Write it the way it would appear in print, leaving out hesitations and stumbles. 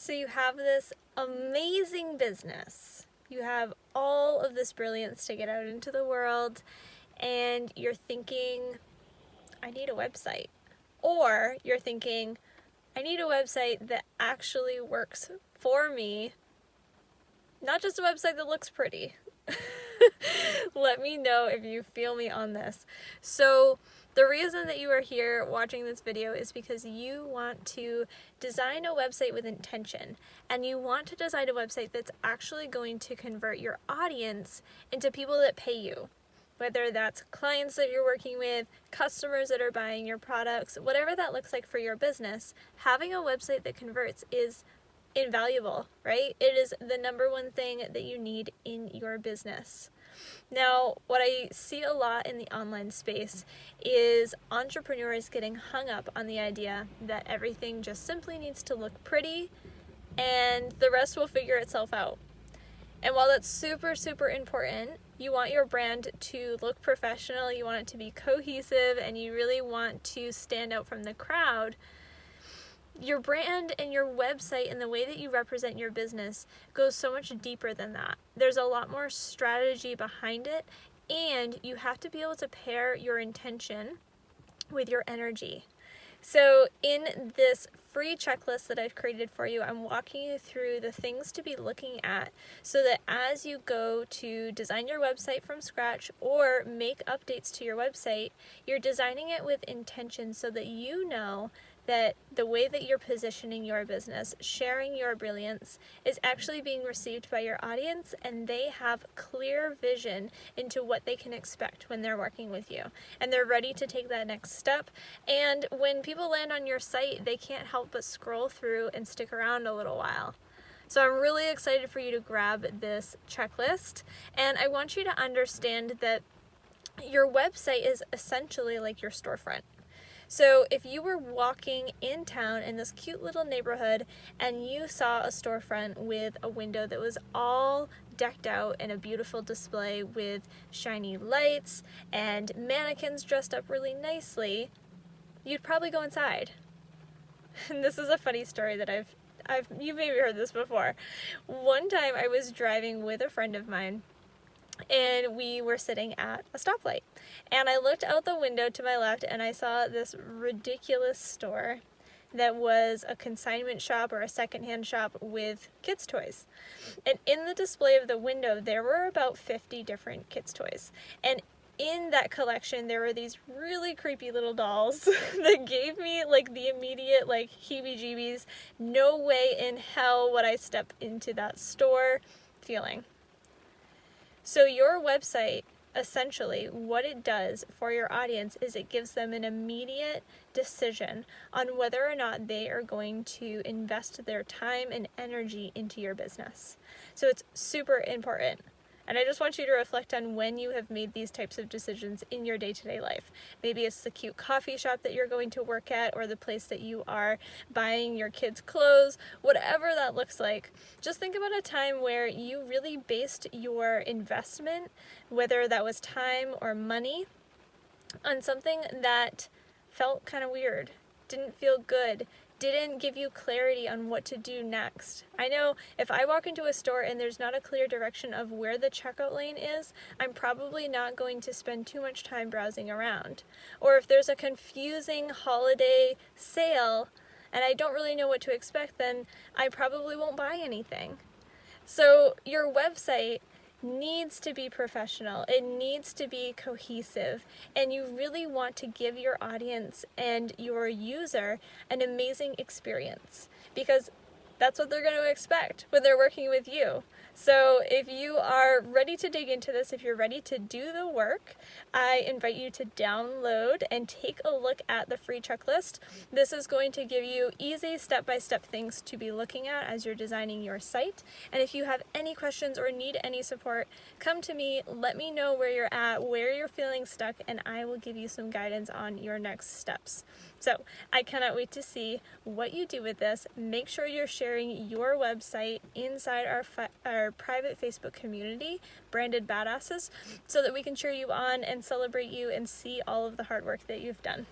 So you have this amazing business. You have all of this brilliance to get out into the world, and you're thinking, I need a website. Or you're thinking, I need a website that actually works for me, not just a website that looks pretty. Let me know if you feel me on this. So the reason that you are here watching this video is because you want to design a website with intention, and you want to design a website that's actually going to convert your audience into people that pay you. Whether that's clients that you're working with, customers that are buying your products, whatever that looks like for your business, having a website that converts is invaluable, right? It is the number one thing that you need in your business. Now, what I see a lot in the online space is entrepreneurs getting hung up on the idea that everything just simply needs to look pretty and the rest will figure itself out. And while that's super, super important, you want your brand to look professional, you want it to be cohesive, and you really want to stand out from the crowd. Your brand and your website and the way that you represent your business goes so much deeper than that. There's a lot more strategy behind it, and you have to be able to pair your intention with your energy. So in this free checklist that I've created for you, I'm walking you through the things to be looking at so that as you go to design your website from scratch or make updates to your website, you're designing it with intention so that you know that the way that you're positioning your business, sharing your brilliance, is actually being received by your audience, and they have clear vision into what they can expect when they're working with you. And they're ready to take that next step. And when people land on your site, they can't help but scroll through and stick around a little while. So I'm really excited for you to grab this checklist. And I want you to understand that your website is essentially like your storefront. So if you were walking in town in this cute little neighborhood and you saw a storefront with a window that was all decked out in a beautiful display with shiny lights and mannequins dressed up really nicely, you'd probably go inside. And this is a funny story that you maybe heard this before. One time I was driving with a friend of mine, and we were sitting at a stoplight, and I looked out the window to my left and I saw this ridiculous store that was a consignment shop or a secondhand shop with kids' toys. And in the display of the window there were about 50 different kids' toys, and in that collection there were these really creepy little dolls that gave me like the immediate like heebie-jeebies, no way in hell would I step into that store feeling. So your website, essentially, what it does for your audience is it gives them an immediate decision on whether or not they are going to invest their time and energy into your business. So it's super important. And I just want you to reflect on when you have made these types of decisions in your day-to-day life. Maybe it's the cute coffee shop that you're going to work at, or the place that you are buying your kids' clothes, whatever that looks like. Just think about a time where you really based your investment, whether that was time or money, on something that felt kind of weird, didn't feel good, didn't give you clarity on what to do next. I know if I walk into a store and there's not a clear direction of where the checkout lane is, I'm probably not going to spend too much time browsing around. Or if there's a confusing holiday sale and I don't really know what to expect, then I probably won't buy anything. So your website needs to be professional, it needs to be cohesive, and you really want to give your audience and your user an amazing experience, because that's what they're going to expect when they're working with you. So if you are ready to dig into this, if you're ready to do the work, I invite you to download and take a look at the free checklist. This is going to give you easy step-by-step things to be looking at as you're designing your site. And if you have any questions or need any support, come to me, let me know where you're at, where you're feeling stuck, and I will give you some guidance on your next steps. So I cannot wait to see what you do with this. Make sure you're sharing your website inside our private Facebook community, Branded Badasses, so that we can cheer you on and celebrate you and see all of the hard work that you've done.